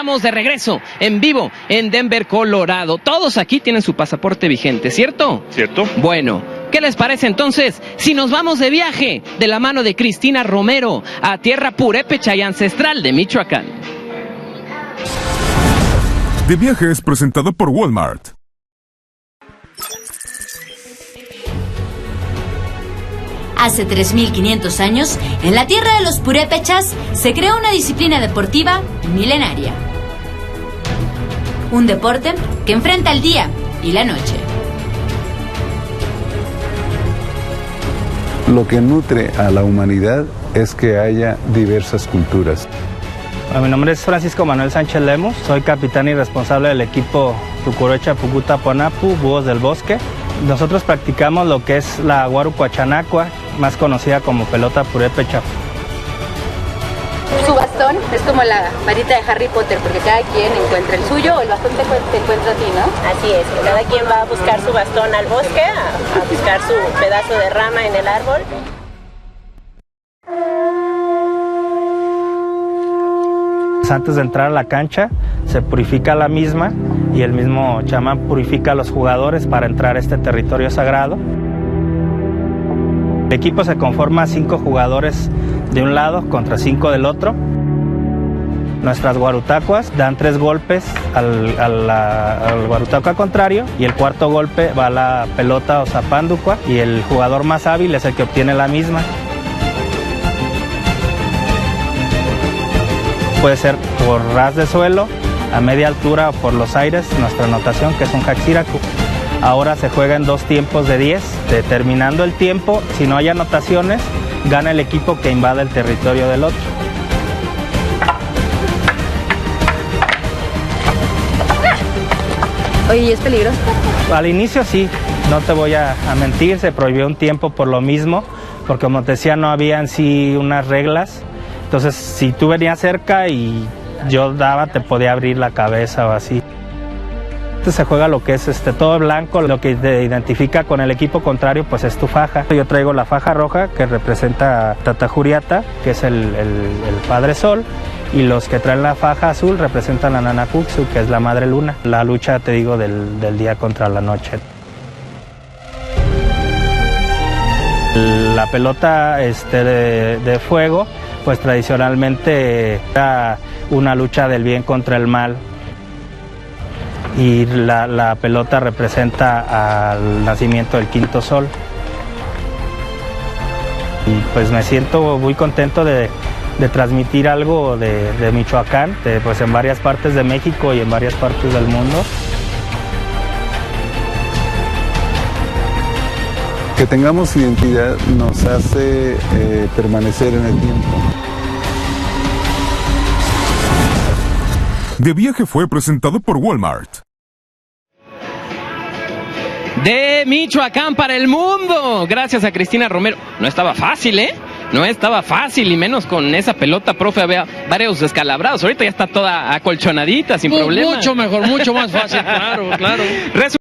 Estamos de regreso, en vivo, en Denver, Colorado. Todos aquí tienen su pasaporte vigente, ¿cierto? ¿Cierto? Bueno, ¿qué les parece entonces si nos vamos de viaje de la mano de Cristina Romero a tierra purépecha y ancestral de Michoacán? De Viaje es presentado por Walmart. Hace 3.500 años, en la tierra de los purépechas, se creó una disciplina deportiva milenaria. Un deporte que enfrenta el día y la noche. Lo que nutre a la humanidad es que haya diversas culturas. Mi nombre es Francisco Manuel Sánchez Lemos, soy capitán y responsable del equipo Tucurocha Pucuta Ponapu, Búhos del Bosque. Nosotros practicamos lo que es la Guarucuachanacua, más conocida como pelota purépecha. Su bastón es como la varita de Harry Potter, porque cada quien encuentra el suyo o el bastón te encuentra a ti, ¿no? Así es, cada quien va a buscar su bastón al bosque, a buscar su pedazo de rama en el árbol. Antes de entrar a la cancha, se purifica la misma y el mismo chamán purifica a los jugadores para entrar a este territorio sagrado. El equipo se conforma a 5 jugadores de un lado contra 5 del otro. Nuestras guarutacuas dan 3 golpes al guarutacua contrario y el cuarto golpe va a la pelota o zapándua y el jugador más hábil es el que obtiene la misma. Puede ser por ras de suelo, a media altura o por los aires, nuestra anotación que es un haxiraku. Ahora se juega en 2 tiempos de 10, determinando el tiempo, si no hay anotaciones, gana el equipo que invade el territorio del otro. Oye, ¿y es peligroso? Al inicio sí, no te voy a mentir, se prohibió un tiempo por lo mismo, porque como te decía no había en sí unas reglas. Entonces, si tú venías cerca y yo daba, te podía abrir la cabeza o así. Entonces se juega lo que es todo blanco, lo que te identifica con el equipo contrario, pues es tu faja. Yo traigo la faja roja, que representa a Tatajuriata, que es el Padre Sol, y los que traen la faja azul representan a Nanakuxu, que es la Madre Luna. La lucha, te digo, del día contra la noche. La pelota de fuego, pues tradicionalmente era una lucha del bien contra el mal y la pelota representa al nacimiento del quinto sol. Y pues me siento muy contento de transmitir algo de Michoacán, pues en varias partes de México y en varias partes del mundo. Que tengamos identidad nos hace permanecer en el tiempo. De Viaje fue presentado por Walmart. De Michoacán para el mundo, gracias a Cristina Romero. No estaba fácil, ¿eh? No estaba fácil, y menos con esa pelota, profe, había varios descalabrados. Ahorita ya está toda acolchonadita, sin problema. Mucho mejor, mucho más fácil, claro.